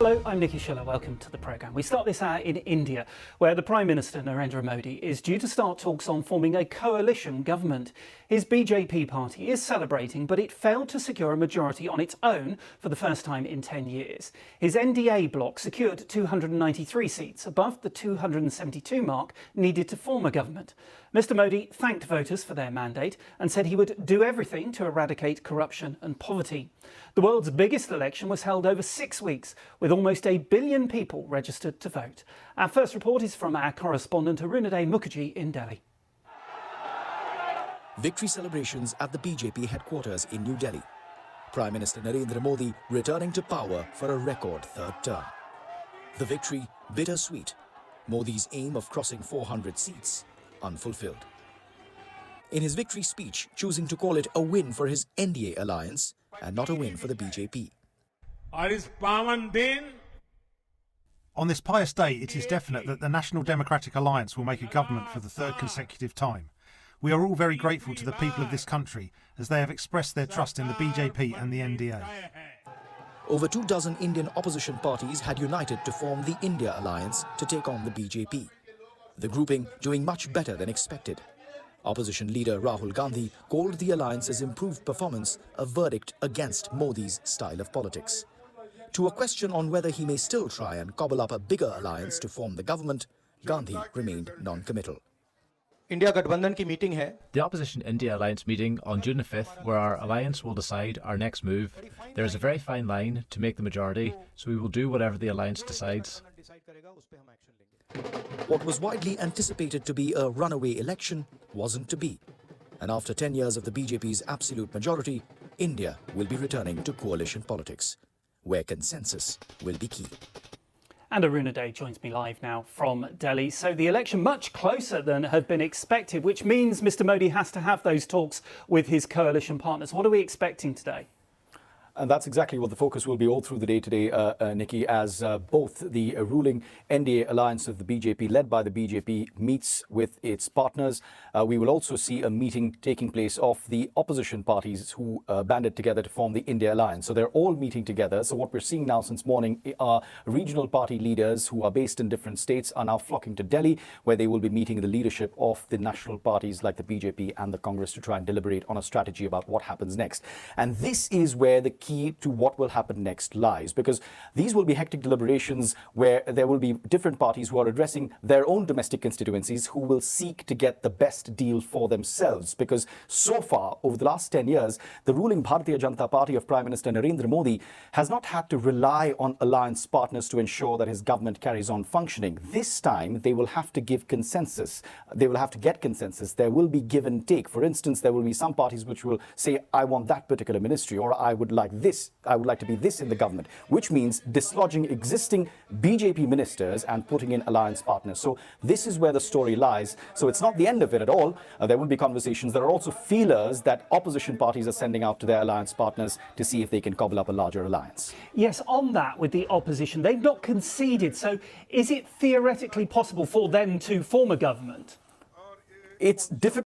Hello, I'm Nikki Schiller. Welcome to the programme. We start this hour in India, where the Prime Minister Narendra Modi is due to start talks on forming a coalition government. His BJP party is celebrating, but it failed to secure a majority on its own for the first time in 10 years. His NDA bloc secured 293 seats, above the 272 mark needed to form a government. Mr Modi thanked voters for their mandate and said he would do everything to eradicate corruption and poverty. The world's biggest election was held over 6 weeks, with almost 1 billion people registered to vote. Our first report is from our correspondent Arunaday Mukherjee in Delhi. Victory celebrations at the BJP headquarters in New Delhi. Prime Minister Narendra Modi returning to power for a record third term. The victory bittersweet. Modi's aim of crossing 400 seats unfulfilled. In his victory speech, choosing to call it a win for his NDA alliance and not a win for the BJP. On this pious day, it is definite that the National Democratic Alliance will make a government for the third consecutive time. We are all very grateful to the people of this country as they have expressed their trust in the BJP and the NDA. Over 24 Indian opposition parties had united to form the India Alliance to take on the BJP. The grouping doing much better than expected. Opposition leader Rahul Gandhi called the alliance's improved performance a verdict against Modi's style of politics. To a question on whether he may still try and cobble up a bigger alliance to form the government, Gandhi remained non-committal. India Gathbandhan ki meeting hai. The Opposition India Alliance meeting on June the 5th, where our alliance will decide our next move. There is a very fine line to make the majority, so we will do whatever the alliance decides. What was widely anticipated to be a runaway election wasn't to be. And after 10 years of the BJP's absolute majority, India will be returning to coalition politics, where consensus will be key. And Arunaday joins me live now from Delhi. So the election much closer than had been expected, which means Mr Modi has to have those talks with his coalition partners. What are we expecting today? And that's exactly what the focus will be all through the day today, Nikki, as both the ruling NDA alliance of the BJP, led by the BJP, meets with its partners. We will also see a meeting taking place of the opposition parties who banded together to form the India alliance. So they're all meeting together. So what we're seeing now since morning are regional party leaders who are based in different states are now flocking to Delhi, where they will be meeting the leadership of the national parties like the BJP and the Congress to try and deliberate on a strategy about what happens next. And this is where the key to what will happen next lies, because these will be hectic deliberations where there will be different parties who are addressing their own domestic constituencies who will seek to get the best deal for themselves. Because so far, over the last 10 years, the ruling Bharatiya Janata Party of Prime Minister Narendra Modi has not had to rely on alliance partners to ensure that his government carries on functioning. This time, they will have to give consensus. They will have to get consensus. There will be give and take. For instance, there will be some parties which will say, I want that particular ministry, or I would like this. I would like to be this in the government, which means dislodging existing BJP ministers and putting in alliance partners. So this is where the story lies. So it's not the end of it at all. There will be conversations. There are also feelers that opposition parties are sending out to their alliance partners to see if they can cobble up a larger alliance. Yes, on that with the opposition, they've not conceded. So is it theoretically possible for them to form a government? It's difficult.